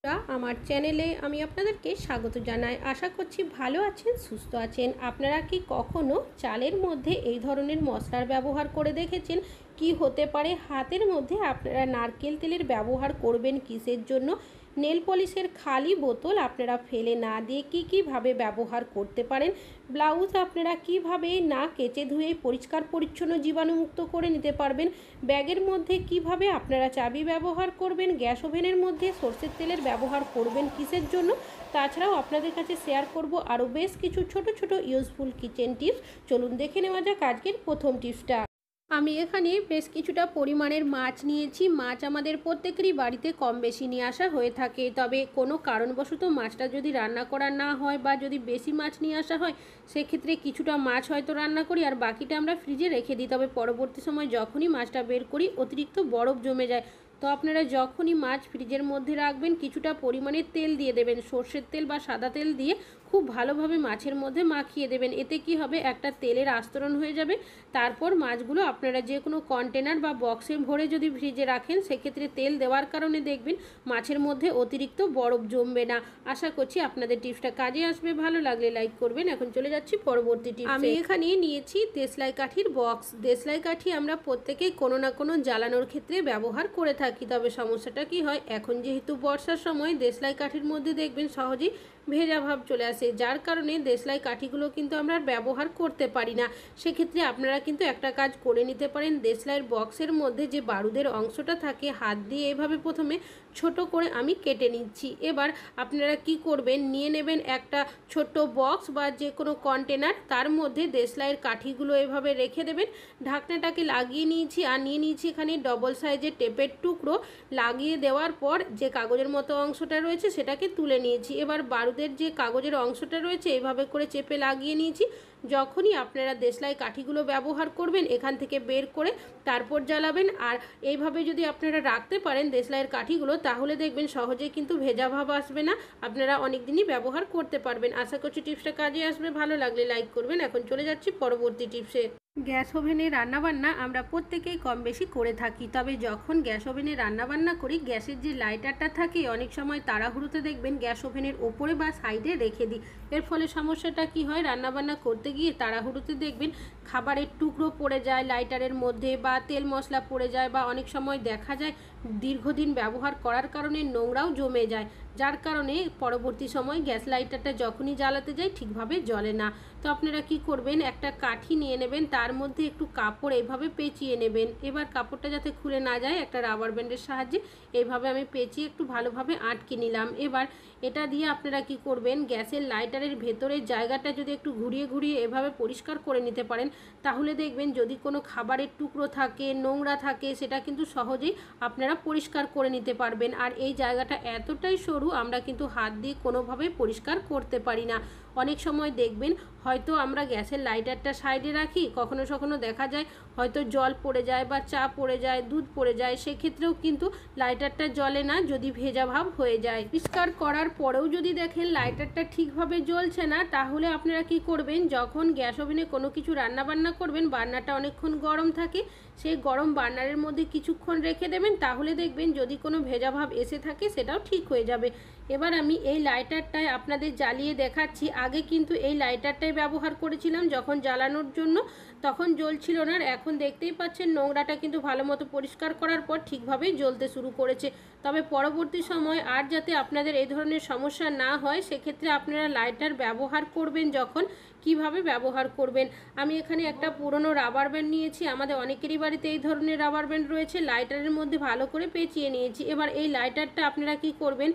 আমার চ্যানেলে আমি আপনাদেরকে স্বাগত জানাই। আশা করছি ভালো আছেন, সুস্থ আছেন। আপনারা কি কখনো চালের মধ্যে এই ধরনের মশলার ব্যবহার করে দেখেছেন? কি হতে পারে? হাতের মধ্যে আপনারা নারকেল তেলের ব্যবহার করবেন কিসের জন্য? নেল পলিশের খালি বোতল আপনারা ফেলে না দিয়ে কীভাবে ব্যবহার করতে পারেন? ব্লাউজ আপনারা কিভাবে না কেচে ধুয়ে পরিষ্কার পরিচ্ছন্ন জীবাণুমুক্ত করে নিতে পারবেন? ব্যাগের মধ্যে কিভাবে আপনারা চাবি ব্যবহার করবেন? গ্যাস ওভেনের মধ্যে সরষের তেলের ব্যবহার করবেন কিসের জন্য? তাছাড়াও আপনাদের কাছে শেয়ার করব আরও বেশ কিছু ছোট ছোট ইউজফুল কিচেন টিপস। চলুন দেখে নেওয়া যাক আজকের প্রথম টিপসটা। আমি এখানে বেশ কিছুটা পরিমাণের মাছ নিয়েছি। মাছ আমাদের প্রত্যেকেরই বাড়িতে কম বেশি নিয়ে আসা হয়ে থাকে, তবে কোনো কারণবশত মাছটা যদি রান্না করা না হয় বা যদি বেশি মাছ নিয়ে আসা হয়, সেক্ষেত্রে কিছুটা মাছ হয়তো রান্না করি আর বাকিটা আমরা ফ্রিজে রেখে দিই। তবে পরবর্তী সময় যখনই মাছটা বের করি অতিরিক্ত বরফ জমে যায়। তো আপনারা যখনই মাছ ফ্রিজের মধ্যে রাখবেন কিছুটা পরিমাণে তেল দিয়ে দেবেন, সর্ষের তেল বা সাদা তেল দিয়ে খুব ভালোভাবে মাছের মধ্যে মাখিয়ে দেবেন। এতে কি হবে, একটা তেলের আস্তরণ হয়ে যাবে। তারপর মাছগুলো আপনারা যে কোনো কন্টেনার বা বক্সে ভরে যদি ফ্রিজে রাখেন, সেক্ষেত্রে তেল দেওয়ার কারণে দেখবেন মাছের মধ্যে অতিরিক্ত বরফ জমবে না। আশা করছি আপনাদের টিপসটা কাজে আসবে। ভালো লাগলে লাইক করবেন। এখন চলে যাচ্ছি পরবর্তী টিপস। আমি এখানে নিয়েছি দেশলাই কাঠির বক্স। দেশলাই কাঠি আমরা প্রত্যেকেই কোনো না কোনো জ্বালানোর ক্ষেত্রে ব্যবহার করে থাকি। তবে সমস্যাটা কি হয়, এখন যেহেতু বর্ষার সময় দেশলাই কাঠির মধ্যে দেখবেন সহজেই ভেজা ভাব চলে আসে, যার কারণে দেশলাই কাঠিগুলো কিন্তু আমরা ব্যবহার করতে পারি না। সেক্ষেত্রে আপনারা কিন্তু একটা কাজ করে নিতে পারেন। দেশলাইয়ের বক্সের মধ্যে যে বারুদের অংশটা থাকে, হাত দিয়ে এভাবে প্রথমে ছোট করে আমি কেটে নিচ্ছি। এবার আপনারা কি করবেন, নিয়ে নেবেন একটা ছোট্ট বক্স বা যে কোনো কন্টেনার, তার মধ্যে দেশলাইয়ের কাঠিগুলো এভাবে রেখে দেবেন। ঢাকনাটাকে লাগিয়ে নিয়েছি আর নিয়ে নিয়েছি এখানে ডবল সাইজের টেপের টুকরো। লাগিয়ে দেওয়ার পর যে কাগজের মতো অংশটা রয়েছে সেটাকে তুলে নিয়েছি। এবার বারুদের যে কাগজের অংশটা রয়েছে এইভাবে করে চেপে লাগিয়ে নিয়েছি। যখনই আপনারা দেশলাই কাঠিগুলো ব্যবহার করবেন এখান থেকে বের করে তারপর জ্বালাবেন। আর এইভাবে যদি আপনারা রাখতে পারেন দেশলাইয়ের কাঠিগুলো, তাহলে দেখবেন সহজেই কিন্তু ভেজা ভাব আসবে না, আপনারা অনেক দিনই ব্যবহার করতে পারবেন। আশা করছি টিপসটা কাজে আসবে। ভালো লাগলে লাইক করবেন। এখন চলে যাচ্ছি পরবর্তী টিপসে। গ্যাস ওভেনে রান্নাবান্না আমরা প্রত্যেকেই কম বেশি করে থাকি। তবে যখন গ্যাস ওভেনে রান্নাবান্না করি, গ্যাসের যে লাইটারটা থাকে অনেক সময় তাড়াহুড়োতে দেখবেন গ্যাস ওভেনের ওপরে বা সাইডে রেখে দিই। এর ফলে সমস্যাটা কি হয়, রান্নাবান্না করতে গিয়ে তাড়াহুড়োতে দেখবেন খাবারের টুকরো পড়ে যায় লাইটারের মধ্যে, বা তেল মশলা পড়ে যায়, বা অনেক সময় দেখা যায় দীর্ঘদিন ব্যবহার করার কারণে নোংরাও জমে যায়, যার কারণে পরবর্তী সময় গ্যাস লাইটারটা যখনই জ্বালাতে যায় ঠিকভাবে জ্বলে না। তো আপনারা কি করবেন, একটা কাঠি নিয়ে নেবেন, তার মধ্যে একটু কাপড় এইভাবে পেঁচিয়ে নেবেন। এবার কাপড়টা যাতে খুলে না যায় একটা রাবার ব্যান্ডের সাহায্যে এইভাবে আমি পেঁচিয়ে একটু ভালোভাবে আটকে নিলাম। এবার এটা দিয়ে আপনারা কি করবেন, গ্যাসের লাইটারের ভেতরের জায়গাটা যদি একটু ঘুরিয়ে ঘুরিয়ে এভাবে পরিষ্কার করে নিতে পারেন, তাহলে দেখবেন যদি কোনো খাবারের টুকরো থাকে, নোংরা থাকে, সেটা কিন্তু সহজেই আপনারা পরিষ্কার করে নিতে পারবেন। আর এই জায়গাটা এতটাই সরু আমরা কিন্তু হাত দিয়ে কোনোভাবেই পরিষ্কার করতে পারি না। অনেক সময় দেখবেন হয়তো আমরা গ্যাসের লাইটারটা সাইডে রাখি, কখনো দেখা যায় হয়তো জল পড়ে যায় বা চা পড়ে যায়, দুধ পড়ে যায়, সেক্ষেত্রেও কিন্তু লাইটারটা জ্বলে না যদি ভেজা ভাব হয়ে যায়। পরিষ্কার করার পরেও যদি দেখেন লাইটারটা ঠিকভাবে জ্বলছে না, তাহলে আপনারা কি করবেন, যখন গ্যাস ওভেনে কোনো কিছু রান্নাবান্না করবেন, বার্নারটা অনেকক্ষণ গরম থাকে, সেই গরম বার্নারের মধ্যে কিছুক্ষণ রেখে দেবেন, তাহলে দেখবেন যদি কোনো ভেজা ভাব এসে থাকে সেটাও ঠিক হয়ে যাবে। এবার আমি এই লাইটারটায় আপনাদের জ্বালিয়ে দেখাচ্ছি। আগে কিন্তু এই লাইটারটাই ব্যবহার করেছিলাম যখন জ্বালানোর জন্য, তখন জ্বলছিল না। এখন দেখতেই পাচ্ছেন নোংরাটা কিন্তু ভালো মতো পরিষ্কার করার পর ঠিকভাবেই জ্বলতে শুরু করেছে। তবে পরবর্তী সময় আর যাতে আপনাদের এই ধরনের সমস্যা না হয়, সেক্ষেত্রে আপনারা লাইটার ব্যবহার করবেন যখন কিভাবে ব্যবহার করবেন। আমি এখানে একটা পুরনো রাবার ব্যান্ড নিয়েছি, আমাদের অনেকেরই বাড়িতে এই ধরনের রাবার ব্যান্ড রয়েছে, লাইটারের মধ্যে ভালো করে পেঁচিয়ে নিয়েছি। এবার এই লাইটারটা আপনারা কি করবেন,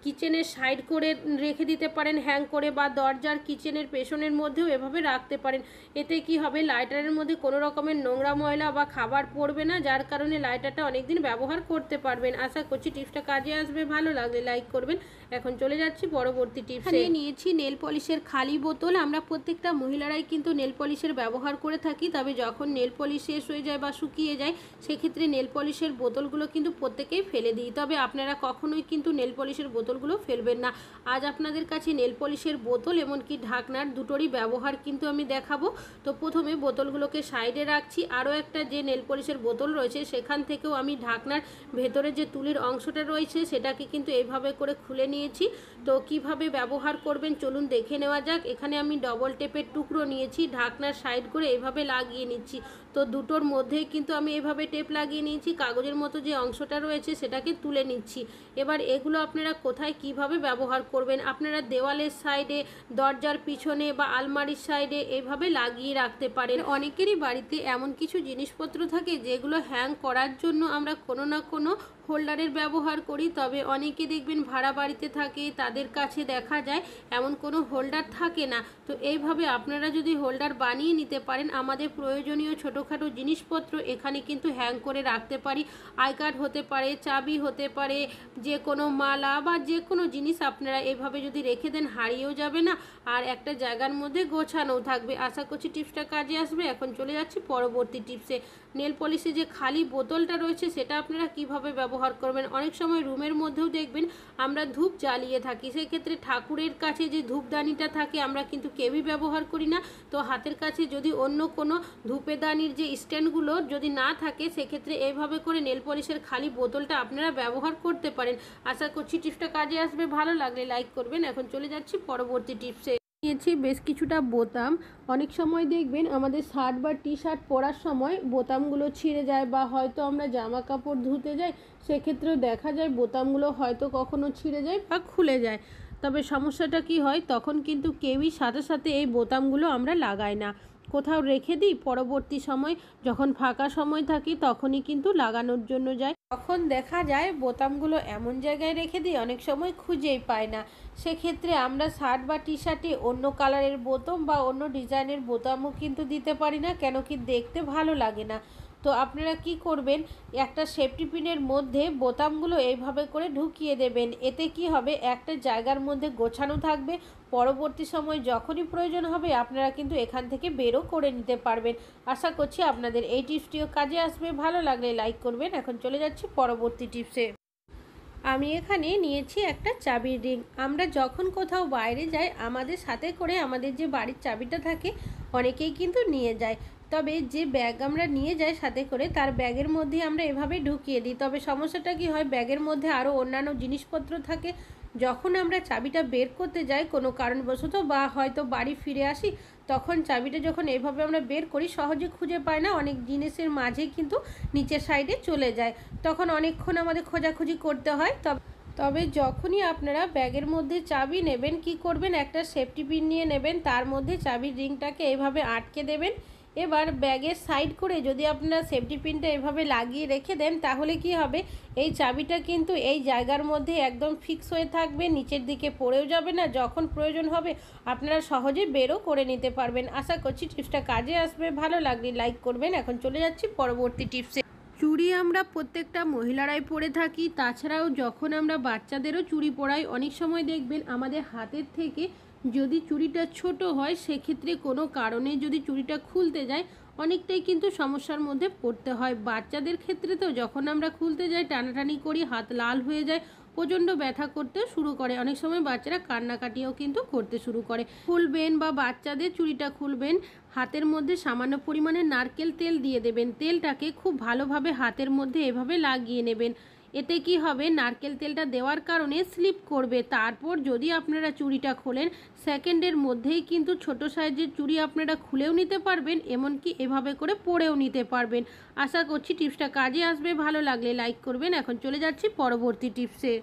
কিচেনের সাইড করে রেখে দিতে পারেন হ্যাং করে, বা দরজার কিচেনের পেছনের মধ্যেও এভাবে রাখতে পারেন। এতে কি হবে, লাইটারের মধ্যে কোনো রকমের নোংরা ময়লা বা খাবার পড়বে না, যার কারণে লাইটারটা অনেকদিন ব্যবহার করতে পারবেন। আশা করছি টিপসটা কাজে আসবে। ভালো লাগলে লাইক করবেন। এখন চলে যাচ্ছি পরবর্তী টিপসে। নিয়েছি নেল পলিশের খালি বোতল। আমরা প্রত্যেকটা মহিলারাই কিন্তু নেল পলিশের ব্যবহার করে থাকি। তবে যখন নেল পলিশ শেষ হয়ে যায় বা শুকিয়ে যায়, সেক্ষেত্রে নেল পলিশের বোতলগুলো কিন্তু প্রত্যেকেই ফেলে দিই। তবে আপনারা কখনোই কিন্তু নেল পলিশের বোতল বোতলগুলো ফেলবেন না। আজ আপনাদের কাছে নেল পলিশের বোতল এমনকি ঢাকনার দুটোরই ব্যবহার কিন্তু আমি দেখাবো। তো প্রথমে বোতলগুলোকে সাইডে রাখছি। আরও একটা যে নেল পলিশের বোতল রয়েছে সেখান থেকেও আমি ঢাকনার ভেতরে যে তুলির অংশটা রয়েছে সেটাকে কিন্তু এইভাবে করে খুলে নিয়েছি। তো কিভাবে ব্যবহার করবেন চলুন দেখে নেওয়া যাক। এখানে আমি ডবল টেপের টুকরো নিয়েছি, ঢাকনার সাইড করে এইভাবে লাগিয়ে নিচ্ছি। তো দুটোর মধ্যেই কিন্তু আমি এভাবে টেপ লাগিয়ে নিয়েছি। কাগজের মতো যে অংশটা রয়েছে সেটাকে তুলে নিচ্ছি। এবার এগুলো আপনারা কোথায় কিভাবে ব্যবহার করবেন, আপনারা দেওয়ালের সাইডে, দরজার পিছনে বা আলমারির সাইডে এইভাবে লাগিয়ে রাখতে পারেন। অনেকেরই বাড়িতে এমন কিছু জিনিসপত্র থাকে যেগুলো হ্যাং করার জন্য আমরা কোনো না কোনো হোল্ডারের ব্যবহার করি, তবে অনেকে দেখবেন ভাড়া বাড়িতে থাকে, তাদের কাছে দেখা যায় এমন কোনো হোল্ডার থাকে না। তো এইভাবে আপনারা যদি হোল্ডার বানিয়ে নিতে পারেন, আমাদের প্রয়োজনীয় ছোটোখাটো জিনিসপত্র এখানে কিন্তু হ্যাং করে রাখতে পারি। আই কার্ড হতে পারে, চাবি হতে পারে, যে কোনো মালা বা যে কোনো জিনিস আপনারা এইভাবে যদি রেখে দেন হারিয়েও যাবে না, আর একটা জায়গার মধ্যে গোছানোও থাকবে। আশা করছি টিপসটা কাজে আসবে। এখন চলে যাচ্ছি পরবর্তী টিপসে। নেল পলিশে যে খালি বোতলটা রয়েছে সেটা আপনারা কিভাবে ব্যবহার করবেন। অনেক সময় রুমের মধ্যেও দেখবেন আমরা ধূপ জ্বালিয়ে থাকি, সেক্ষেত্রে ঠাকুরের কাছে যে ধূপদানিটা থাকে আমরা কিন্তু কেউই ব্যবহার করি না। তো হাতের কাছে যদি অন্য কোনো ধূপেদানির যে স্ট্যান্ডগুলো যদি না থাকে, সেক্ষেত্রে এইভাবে করে নেল পলিশের খালি বোতলটা আপনারা ব্যবহার করতে পারেন। আশা করছি টিপসটা কাজে আসবে। ভালো লাগলে লাইক করবেন। এখন চলে যাচ্ছি পরবর্তী টিপসে। নিয়েছি বেশ কিছুটা বোতাম। অনেক সময় দেখবেন আমাদের শার্ট বা টি শার্ট পরার সময় বোতামগুলো ছিঁড়ে যায়, বা হয়তো আমরা জামা কাপড় ধুতে যাই, সেক্ষেত্রেও দেখা যায় বোতামগুলো হয়তো কখনো ছিঁড়ে যায় বা খুলে যায়। তবে সমস্যাটা কি হয়, তখন কিন্তু কেউই সাথে সাথে এই বোতামগুলো আমরা লাগাই না, কোথাও রেখে দিই। পরবর্তী সময় যখন ফাঁকা সময় থাকি তখনই কিন্তু লাগানোর জন্য যাই, তখন দেখা যায় বোতামগুলো এমন জায়গায় রেখে দিই অনেক সময় খুঁজেই পাই না। সেক্ষেত্রে আমরা শার্ট বা টি শার্টে অন্য কালারের বোতাম বা অন্য ডিজাইনের বোতামও কিন্তু দিতে পারি না, কেন কি দেখতে ভালো লাগে না। তো আপনারা কি করবেন, একটা সেফটি পিনের মধ্যে বোতামগুলো এইভাবে করে ঢুকিয়ে দেবেন। এতে কি হবে, একটা জায়গার মধ্যে গোছানো থাকবে। পরবর্তী সময় যখনই প্রয়োজন হবে আপনারা কিন্তু এখান থেকে বেরও করে নিতে পারবেন। আশা করছি আপনাদের এই টিপসটিও কাজে আসবে। ভালো লাগলে লাইক করবেন। এখন চলে যাচ্ছি পরবর্তী টিপসে। আমি এখানে নিয়েছি একটা চাবির রিং। আমরা যখন কোথাও বাইরে যাই আমাদের সাথে করে আমাদের যে বাড়ির চাবিটা থাকে অনেকেই কিন্তু নিয়ে যায়। তবে যে ব্যাগ আমরা নিয়ে যাই সাথে করে, তার ব্যাগের মধ্যে আমরা এভাবে ঢুকিয়ে দিই। তবে সমস্যাটা কি হয়, ব্যাগের মধ্যে আরও অন্যান্য জিনিসপত্র থাকে। যখন আমরা চাবিটা বের করতে যাই কোনো কারণবশত, বা হয়তো বাড়ি ফিরে আসি, তখন চাবিটা যখন এইভাবে আমরা বের করি সহজে খুঁজে পাই না, অনেক জিনিসের মাঝেই কিন্তু নিচের সাইডে চলে যায়। তখন অনেকক্ষণ আমাদের খোঁজাখুঁজি করতে হয়। তবে যখনই আপনারা ব্যাগের মধ্যে চাবি নেবেন, কি করবেন, একটা সেফটি পিন নিয়ে নেবেন, তার মধ্যে চাবির রিংটাকে এভাবে আটকে দেবেন। এবার ব্যাগের সাইড করে যদি আপনারা সেফটি পিনটা এভাবে লাগিয়ে রেখে দেন, তাহলে কি হবে, এই চাবিটা কিন্তু এই জায়গার মধ্যে একদম ফিক্স হয়ে থাকবে, নিচের দিকে পড়েও যাবে না। যখন প্রয়োজন হবে আপনারা সহজে বেরও করে নিতে পারবেন। আশা করছি টিপসটা কাজে আসবে। ভালো লাগলে লাইক করবেন। এখন চলে যাচ্ছি পরবর্তী টিপসে। চুড়ি আমরা প্রত্যেকটা মহিলারাই পরে থাকি, তাছাড়াও যখন আমরা বাচ্চাদেরও চুড়ি পরাই, অনেক সময় দেখবেন আমাদের হাতের থেকে যদি চুড়িটা ছোট হয়, সেক্ষেত্রে কোনো কারণে যদি চুড়িটা খুলতে যায় অনেকটাই কিন্তু সমস্যার মধ্যে পড়তে হয়। বাচ্চাদের ক্ষেত্রে তো যখন আমরা খুলতে যাই টানাটানি করি, হাত লাল হয়ে যায়, প্রচণ্ড ব্যথা করতে শুরু করে, অনেক সময় বাচ্চারা কান্নাকাটিও কিন্তু করতে শুরু করে। খুলবেন বা বাচ্চাদের চুড়িটা খুলবেন, হাতের মধ্যে সামান্য পরিমাণে নারকেল তেল দিয়ে দেবেন। তেলটাকে খুব ভালোভাবে হাতের মধ্যে এভাবে লাগিয়ে নেবেন। এতে কি হবে, নারকেল তেলটা দেওয়ার কারণে স্লিপ করবে। তারপর যদি আপনারা চুড়িটা খোলেন, সেকেন্ডের মধ্যেই কিন্তু ছোট সাইজের চুড়ি আপনারা খুলেও নিতে পারবেন, এমনকি এভাবে করে পরেও নিতে পারবেন। আশা করছি টিপসটা কাজে আসবে। ভালো লাগলে লাইক করবেন। এখন চলে যাচ্ছি পরবর্তী টিপসে।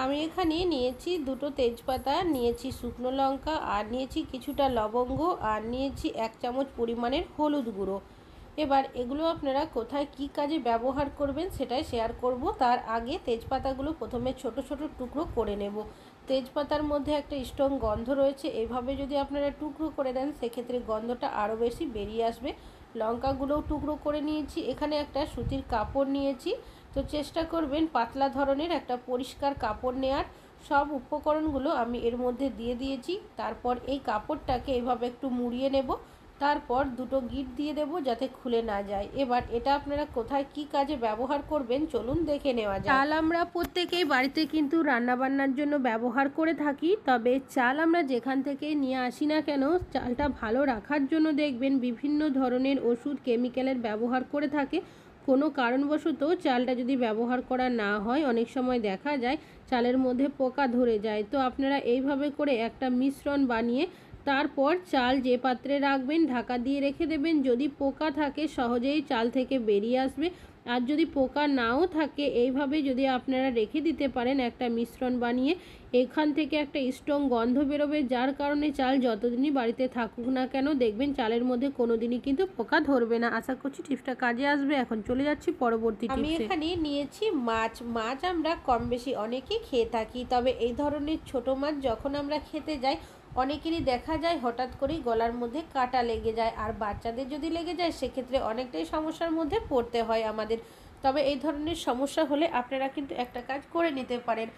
আমি এখানে নিয়েছি দুটো তেজপাতা, নিয়েছি শুকনো লঙ্কা, আর নিয়েছি কিছুটা লবঙ্গ, আর নিয়েছি 1 চামচ পরিমাণের হলুদ গুঁড়ো। এবার এগুলো আপনারা কোথায় কি কাজে ব্যবহার করবেন সেটাই শেয়ার করব। তার আগে তেজপাতাগুলো প্রথমে ছোট ছোট টুকরো করে নেব। তেজপাতার মধ্যে একটা স্ট্রং গন্ধ রয়েছে, এভাবে যদি আপনারা টুকরো করে দেন সেক্ষেত্রে গন্ধটা আরও বেশি বেরিয়ে আসবে। লঙ্কাগুলোও টুকরো করে নিয়েছি। এখানে একটা সুতির কাপড় নিয়েছি। তো চেষ্টা করবেন পাতলা ধরনের একটা পরিষ্কার কাপড় নেওয়ার। সব উপকরণগুলো আমি এর মধ্যে দিয়ে দিয়েছি। তারপর এই কাপড়টাকে এভাবে একটু মুড়িয়ে নেব। তারপর দুটো গিট দিয়ে দেব যাতে খুলে না যায়। এবার এটা আপনারা কোথায় কি কাজে ব্যবহার করবেন চলুন দেখে নেওয়া যাক। চাল আমরা প্রত্যেকেই বাড়িতে কিন্তু রান্নাবান্নার জন্য ব্যবহার করে থাকি, তবে চাল আমরা যেখান থেকে নিয়ে আসি না কেন চালটা ভালো রাখার জন্য দেখবেন বিভিন্ন ধরনের ওষুধ কেমিক্যালের ব্যবহার করে থাকে। কোনো কারণবশত চালটা যদি ব্যবহার করা না হয় অনেক সময় দেখা যায় চালের মধ্যে পোকা ধরে যায়। তো আপনারা এইভাবে করে একটা মিশ্রণ বানিয়ে তারপর চাল যে পাত্রে রাখবেন ঢাকা দিয়ে রেখে দেবেন। যদি পোকা থাকে সহজেই চাল থেকে বেরিয়ে আসবে, আর যদি পোকা নাও থাকে এইভাবে যদি আপনারা রেখে দিতে পারেন একটা মিশ্রণ বানিয়ে, এখান থেকে একটা স্ট্রং গন্ধ বেরোবে, যার কারণে চাল যতদিনই বাড়িতে থাকুক না কেন দেখবেন চালের মধ্যে কোনো দিনই কিন্তু পোকা ধরবে না। আশা করছি টিপসটা কাজে আসবে। এখন চলে যাচ্ছি পরবর্তী টিপসে। আমি এখানে নিয়েছি মাছ। মাছ আমরা কম বেশি অনেকেই খেয়ে থাকি, তবে এই ধরনের ছোট মাছ যখন আমরা খেতে যাই অনেকেরই দেখা যায় হঠাৎ করেই গলার মধ্যে কাটা লেগে যায়, আর বাচ্চাদের যদি লেগে যায় সেক্ষেত্রে অনেকটাই সমস্যার মধ্যে পড়তে হয় আমাদের। তবে এই ধরনের সমস্যা হলে আপনারা কিন্তু একটা কাজ করে নিতে পারেন।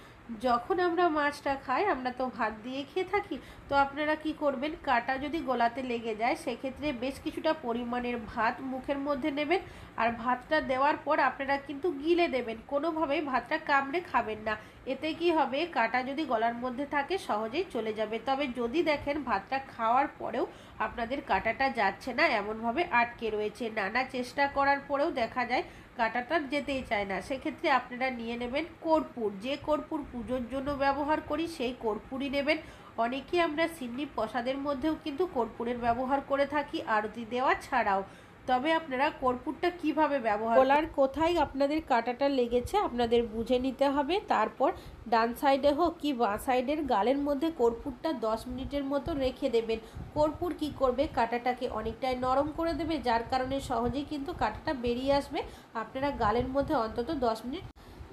যখন আমরা মাছটা খাই আমরা তো ভাত দিয়ে খেয়ে থাকি, তো আপনারা কি করবেন, কাটা যদি গলাতে লেগে যায় সেক্ষেত্রে বেশ কিছুটা পরিমাণের ভাত মুখের মধ্যে নেবেন, আর ভাতটা দেওয়ার পর আপনারা কিন্তু গিলে দেবেন, কোনোভাবেই ভাতটা কামড়ে খাবেন না। এতে কি হবে, কাটা যদি গলার মধ্যে থাকে সহজেই চলে যাবে। তবে যদি দেখেন ভাতটা খাওয়ার পরেও আপনাদের কাটাটা যাচ্ছে না, এমনভাবে আটকে রয়েছে, নানা চেষ্টা করার পরেও দেখা যায় কাটাটা যেতেই চায় না, সেক্ষেত্রে আপনারা নিয়ে নেবেন কর্পূর। যে কর্পূর পুজোর জন্য ব্যবহার করি সেই কর্পূরই নেবেন। অনেকেই আমরা সিন্নি প্রসাদের মধ্যেও কিন্তু কর্পূরের ব্যবহার করে থাকি আরতি দেওয়া ছাড়াও। তবে আপনারা কর্পূরটা কিভাবে ব্যবহার, গলার কোথায় আপনাদের কাঁটাটা লেগেছে আপনাদের বুঝে নিতে হবে। তারপর ডান সাইডে হোক কি বাঁ সাইডের গালের মধ্যে কর্পূরটা 10 মিনিটের মতো রেখে দেবেন। কর্পূর কি করবে, কাঁটাটাকে অনেকটাই নরম করে দেবে, যার কারণে সহজেই কিন্তু কাঁটাটা বেরিয়ে আসবে। আপনারা গালের মধ্যে অন্তত 10 মিনিট।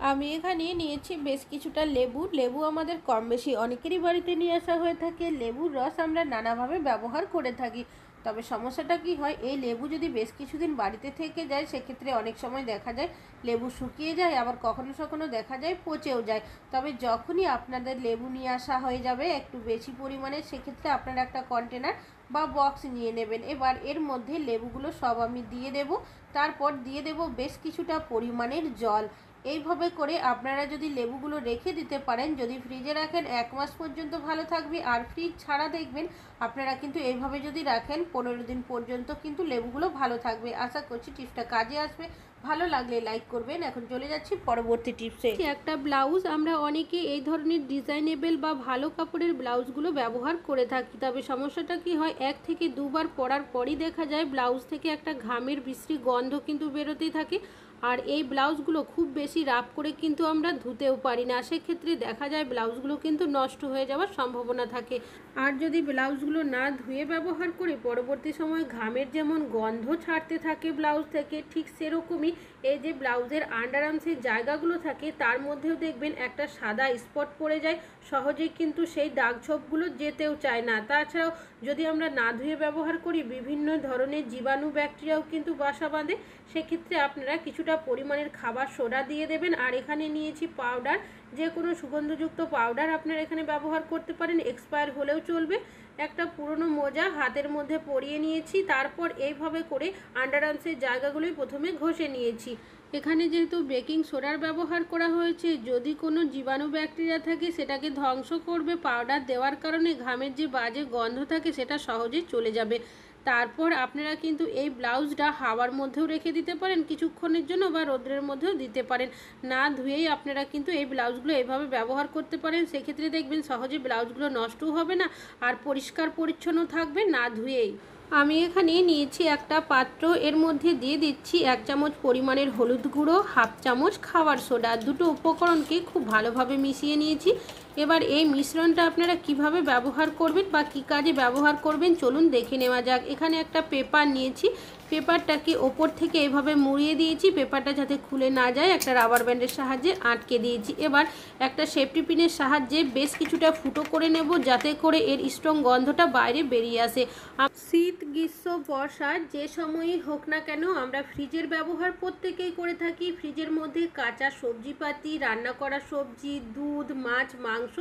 আমি এখানে নিয়েছি বেশ কিছুটা লেবু। লেবু আমাদের কম বেশি অনেকেরই বাড়িতে নিয়ে আসা হয়ে থাকে। লেবুর রস আমরা নানাভাবে ব্যবহার করে থাকি, তবে সমস্যাটা কি হয়, এই লেবু যদি বেশ কিছুদিন বাড়িতে থেকে যায় সেক্ষেত্রে অনেক সময় দেখা যায় লেবু শুকিয়ে যায়, আবার কখনো কখনো দেখা যায় পচেও যায়। তবে যখনই আপনাদের লেবু নিয়ে আসা হয়ে যাবে একটু বেশি পরিমাণে, সেক্ষেত্রে আপনারা একটা কন্টেনার বা বক্স নিয়ে নেবেন। এবার এর মধ্যে লেবুগুলো সব আমি দিয়ে দেব, তারপর দিয়ে দেব বেশ কিছুটা পরিমাণের জল। এইভাবে করে আপনারা যদি লেবুগুলো রেখে দিতে পারেন, যদি ফ্রিজে রাখেন 1 মাস পর্যন্ত ভালো থাকবে, আর ফ্রিজ ছাড়া দেখবেন আপনারা কিন্তু এইভাবে যদি রাখেন 15 দিন পর্যন্ত কিন্তু লেবুগুলো ভালো থাকবে। আশা করছি টিপসটা কাজে আসবে। ভালো লাগলে লাইক করবেন। এখন চলে যাচ্ছি পরবর্তী টিপসে। একটা ব্লাউজ আমরা অনেকে এই ধরনের ডিজাইনেবল বা ভালো কাপড়ের ব্লাউজগুলো ব্যবহার করে থাকি, তবে সমস্যাটা কি হয়, 1 থেকে 2 বার পরার পরই দেখা যায় ব্লাউজ থেকে একটা ঘামের বিশ্রী গন্ধ কিন্তু বেরোতেই থাকে। আর এই ব্লাউজগুলো খুব বেশি রাফ করে কিন্তু আমরা ধুতেও পারি না, সেক্ষেত্রে দেখা যায় ব্লাউজগুলো কিন্তু নষ্ট হয়ে যাওয়ার সম্ভাবনা থাকে। আর যদি ব্লাউজগুলো না ধুয়ে ব্যবহার করে পরবর্তী সময় ঘামের যেমন গন্ধ ছাড়তে থাকে ব্লাউজ থেকে, ঠিক সেরকমই এই যে ব্লাউজের আন্ডার আর্মসের জায়গাগুলো থাকে তার মধ্যেও দেখবেন একটা সাদা স্পট পড়ে যায়, সহজেই কিন্তু সেই দাগ ছোপগুলো যেতেও চায় না। তাছাড়াও যদি আমরা না ধুয়ে ব্যবহার করি বিভিন্ন ধরনের জীবাণু ব্যাকটেরিয়াও কিন্তু বাসা বাঁধে। সেক্ষেত্রে আপনারা কিছুটা পরিমাণের খাবার সোডা দিয়ে দেবেন। আর এখানে নিয়েছি পাউডার, যে কোনো সুগন্ধযুক্ত পাউডার আপনারা এখানে ব্যবহার করতে পারেন, এক্সপায়ার হলেও চলবে। একটা পুরনো মোজা হাতের মধ্যে পরিয়ে নিয়েছি, তারপর এইভাবে করে আন্ডার আর্মসের জায়গাগুলোই প্রথমে ঘষে নিয়েছি। এখানে যেহেতু বেকিং সোডার ব্যবহার করা হয়েছে, যদি কোনো জীবাণু ব্যাকটেরিয়া থাকে সেটাকে ধ্বংস করবে। পাউডার দেওয়ার কারণে ঘামের যে বাজে গন্ধ থাকে সেটা সহজেই চলে যাবে। তারপর আপনারা কিন্তু এই ব্লাউজটা হাওয়ার মধ্যেও রেখে দিতে পারেন কিছুক্ষণের জন্য, বা রোদ্রের মধ্যেও দিতে পারেন। না ধুয়েই আপনারা কিন্তু এই ব্লাউজগুলো এভাবে ব্যবহার করতে পারেন, সেক্ষেত্রে দেখবেন সহজে ব্লাউজগুলো নষ্টও হবে না আর পরিষ্কার পরিচ্ছন্ন থাকবে না ধুয়েই। আমি এখানে নিয়েছি একটা পাত্র, এর মধ্যে দিয়ে দিচ্ছি 1 চামচ পরিমাণের হলুদ গুঁড়ো, 1/2 চামচ খাবার সোডা। দুটো উপকরণকে খুব ভালোভাবে মিশিয়ে নিয়েছি। এবার এই মিশ্রণটা আপনারা কিভাবে ব্যবহার করবেন বা কী কাজে ব্যবহার করবেন চলুন দেখে নেওয়া যাক। এখানে একটা পেপার নিয়েছি, পেপারটাকে ওপর থেকে এভাবে মুড়িয়ে দিয়েছি, পেপারটা যাতে খুলে না যায় একটা রাবার ব্যান্ডের সাহায্যে আটকে দিয়েছি। এবার একটা সেফটি পিনের সাহায্যে বেশ কিছুটা ফুটো করে নেব, যাতে করে এর স্ট্রং গন্ধটা বাইরে বেরিয়ে আসে। শীত, গ্রীষ্ম, বর্ষা যে সময়ই হোক না কেন আমরা ফ্রিজের ব্যবহার প্রত্যেকেই করে থাকি। ফ্রিজের মধ্যে কাঁচা সবজিপাতি, রান্না করা সবজি, দুধ, মাছ, মাংস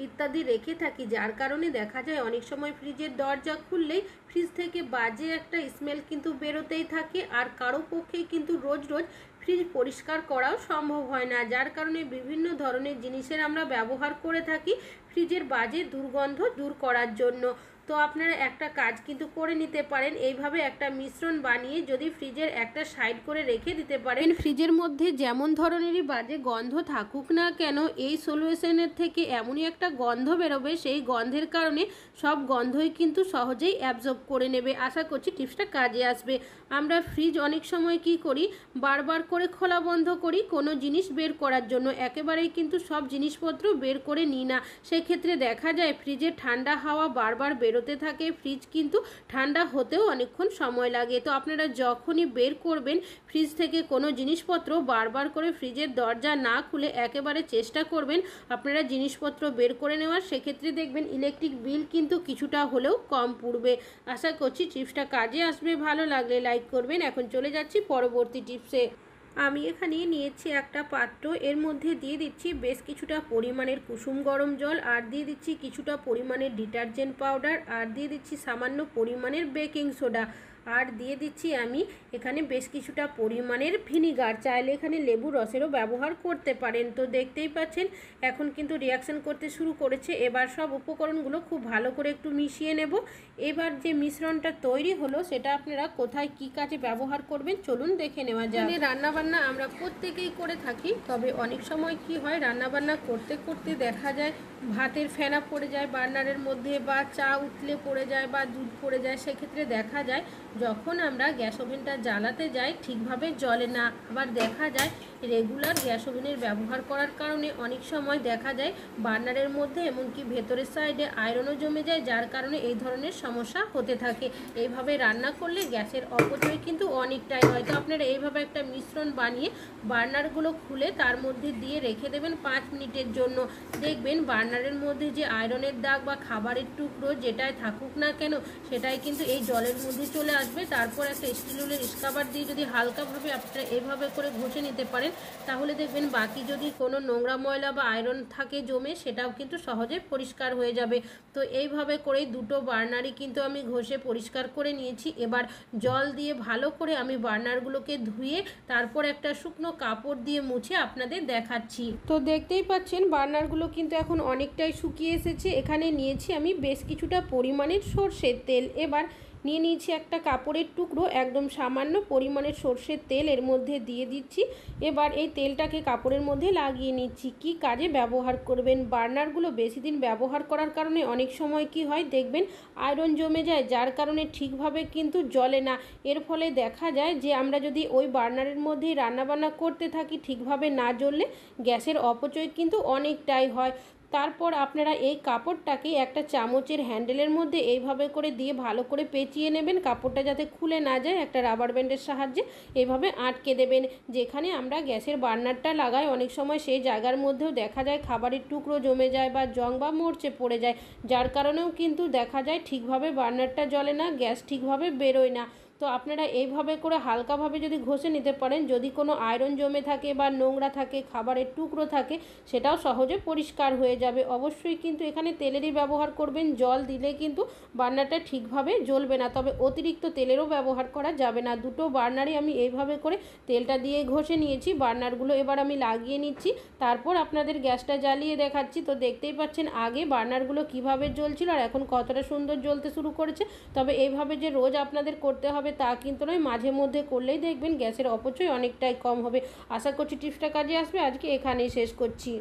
ইত্যাদি রেখে থাকি, যার কারণে দেখা যায় অনেক সময় ফ্রিজের দরজা খুললেই ফ্রিজ থেকে বাজে একটা স্মেল কিন্তু বেরোতেই থাকে। আর কারো পক্ষেই কিন্তু রোজ রোজ ফ্রিজ পরিষ্কার করাও সম্ভব হয় না, যার কারণে বিভিন্ন ধরনের জিনিসের আমরা ব্যবহার করে থাকি ফ্রিজের বাজে দুর্গন্ধ দূর করার জন্য। তো আপনারা একটা কাজ কিন্তু করে নিতে পারেন, এইভাবে একটা মিশ্রণ বানিয়ে যদি ফ্রিজের একটা সাইড করে রেখে দিতে পারেন, ফ্রিজের মধ্যে যেমন ধরনেরই বাজে গন্ধ থাকুক না কেন এই সলিউশনের থেকে এমনই একটা গন্ধ বেরোবে, সেই গন্ধের কারণে সব গন্ধই কিন্তু সহজেই অ্যাবজর্ব করে নেবে। আশা করছি টিপসটা কাজে আসবে। আমরা ফ্রিজ অনেক সময় কি করি, বারবার করে খোলা বন্ধ করি কোনো জিনিস বের করার জন্য, একেবারেই কিন্তু সব জিনিসপত্র বের করে নিই না। সেক্ষেত্রে দেখা যায় ফ্রিজে ঠান্ডা হাওয়া বারবার বেরোতে থাকে, ফ্রিজ কিন্তু ঠান্ডা হতেও অনেকক্ষণ সময় লাগে। তো আপনারা যখনই বের করবেন ফ্রিজ থেকে কোনো জিনিসপত্র, বারবার করে ফ্রিজের দরজা না খুলে একেবারে চেষ্টা করবেন আপনারা জিনিসপত্র বের করে নেওয়ার। সেক্ষেত্রে দেখবেন ইলেকট্রিক বিল কিন্তু কিছুটা হলেও কম পড়বে। আশা করছি টিপসটা কাজে আসবে। ভালো লাগলে লাইক করবেন। এখন চলে যাচ্ছি পরবর্তী টিপসে। আমি এখানে নিয়েছি একটা পাত্র, এর মধ্যে দিয়ে দিচ্ছি বেশ কিছুটা পরিমাণের কুসুম গরম জল, আর দিয়ে দিচ্ছি কিছুটা পরিমাণের ডিটারজেন্ট পাউডার, আর দিয়ে দিচ্ছি সামান্য পরিমাণের বেকিং সোডা, আর দিয়ে দিচ্ছি আমি এখানে বেশ কিছুটা পরিমাণের ভিনিগার। চাইলে এখানে লেবুর রসেরও ব্যবহার করতে পারেন। তো দেখতেই পাচ্ছেন এখন কিন্তু রিয়াকশন করতে শুরু করেছে। এবার সব উপকরণগুলো খুব ভালো করে একটু মিশিয়ে নেব। এবার যে মিশ্রণটা তৈরি হলো সেটা আপনারা কোথায় কি কাজে ব্যবহার করবেন চলুন দেখে নেওয়া যায়। রান্নাবান্না আমরা প্রত্যেকেই করে থাকি, তবে অনেক সময় কি হয় রান্নাবান্না করতে করতে দেখা যায় ভাতের ফেনা পড়ে যায় বার্নারের মধ্যে, বা চা উতলে পড়ে যায়, বা দুধ পড়ে যায়। সেক্ষেত্রে দেখা যায় যখন আমরা গ্যাস ওভেনটা জ্বালাতে যাই ঠিকভাবে জ্বলে না। আবার দেখা যায় রেগুলার গ্যাস ওভেনের ব্যবহার করার কারণে অনেক সময় দেখা যায় বার্নারের মধ্যে এমনকি ভেতরের সাইডে আয়রনও জমে যায়, যার কারণে এই ধরনের সমস্যা হতে থাকে। এইভাবে রান্না করলে গ্যাসের অপচয় কিন্তু অনেকটাই হয়। তো আপনারা এইভাবে একটা মিশ্রণ বানিয়ে বার্নারগুলো খুলে তার মধ্যে দিয়ে রেখে দেবেন 5 মিনিটের জন্য। দেখবেন বার্নারের মধ্যে যে আয়রনের দাগ বা খাবারের টুকরো যেটাই থাকুক না কেন সেটাই কিন্তু এই জলের মধ্যে চলে আসবে। তারপর একটা স্টিলের স্ক্রাবার দিয়ে যদি হালকাভাবে আপনারা এইভাবে করে ঘষে নিতে পারেন, তাহলে দেখবেন বাকি যদি কোনো নোংরা ময়লা বা আয়রন থাকে জমে সেটাও কিন্তু সহজে পরিষ্কার হয়ে যাবে। তো এইভাবে করে দুটো বার্নারই কিন্তু আমি ঘষে পরিষ্কার করে নিয়েছি। এবার জল দিয়ে ভালো করে আমি বার্নারগুলোকে ধুয়ে তারপর একটা শুকনো কাপড় দিয়ে মুছে আপনাদের দেখাচ্ছি। তো দেখতেই পাচ্ছেন বার্নারগুলো কিন্তু এখন অনেকটাই শুকিয়ে এসেছে। এখানে নিয়েছি আমি বেশ কিছুটা পরিমাণের সরষের তেল। এবার নিয়ে নিয়েছি একটা কাপড়ের টুকরো, একদম সামান্য পরিমাণের সরষের তেল এর মধ্যে দিয়ে দিচ্ছি। এবার এই তেলটাকে কাপড়ের মধ্যে লাগিয়ে নিচ্ছি। কি কাজে ব্যবহার করবেন, বার্নারগুলো বেশি দিন ব্যবহার করার কারণে অনেক সময় কি হয় দেখবেন আয়রন জমে যায়, যার কারণে ঠিকভাবে কিন্তু জ্বলে না। এর ফলে দেখা যায় যে আমরা যদি ওই বার্নারের মধ্যেই রান্নাবান্না করতে থাকি ঠিকভাবে না জ্বললে গ্যাসের অপচয় কিন্তু অনেকটাই হয়। তারপর আপনারা এই কাপড়টাকে একটা চামচের হ্যান্ডেলের মধ্যে এইভাবে করে দিয়ে ভালো করে পেঁচিয়ে নেবেন, কাপড়টা যাতে খুলে না যায় একটা রাবার ব্যান্ডের সাহায্যে এইভাবে আটকে দেবেন। যেখানে আমরা গ্যাসের বার্নারটা লাগাই অনেক সময় সেই জায়গার মধ্যেও দেখা যায় খাবারের টুকরো জমে যায় বা জং বা মরচে পড়ে যায়, যার কারণেও কিন্তু দেখা যায় ঠিকভাবে বার্নারটা জ্বলে না, গ্যাস ঠিকভাবে বেরোয় না। তো আপনারা এইভাবে করে হালকাভাবে যদি ঘষে নিতে পারেন, যদি কোনো আয়রন জমে থাকে বা নোংরা থাকে, খাবারের টুকরো থাকে, সেটাও সহজে পরিষ্কার হয়ে যাবে। অবশ্যই কিন্তু এখানে তেলেরই ব্যবহার করবেন, জল দিলে কিন্তু বার্নারটা ঠিকভাবে জ্বলবে না, তবে অতিরিক্ত তেলেরও ব্যবহার করা যাবে না। দুটো বার্নারই আমি এইভাবে করে তেলটা দিয়ে ঘষে নিয়েছি। বার্নারগুলো এবার আমি লাগিয়ে নিচ্ছি, তারপর আপনাদের গ্যাসটা জ্বালিয়ে দেখাচ্ছি। তো দেখতেই পাচ্ছেন আগে বার্নারগুলো কিভাবে জ্বলছিল আর এখন কতটা সুন্দর জ্বলতে শুরু করেছে। তবে এইভাবে যে রোজ আপনাদের করতে হবে তা কিন্তু নয়, মাঝে মধ্যে করলেই দেখবেন গ্যাসের অপচয় অনেকটাই কম হবে। আশা করছি টিপসটা কাজে আসবে। আজকে এখানেই শেষ করছি।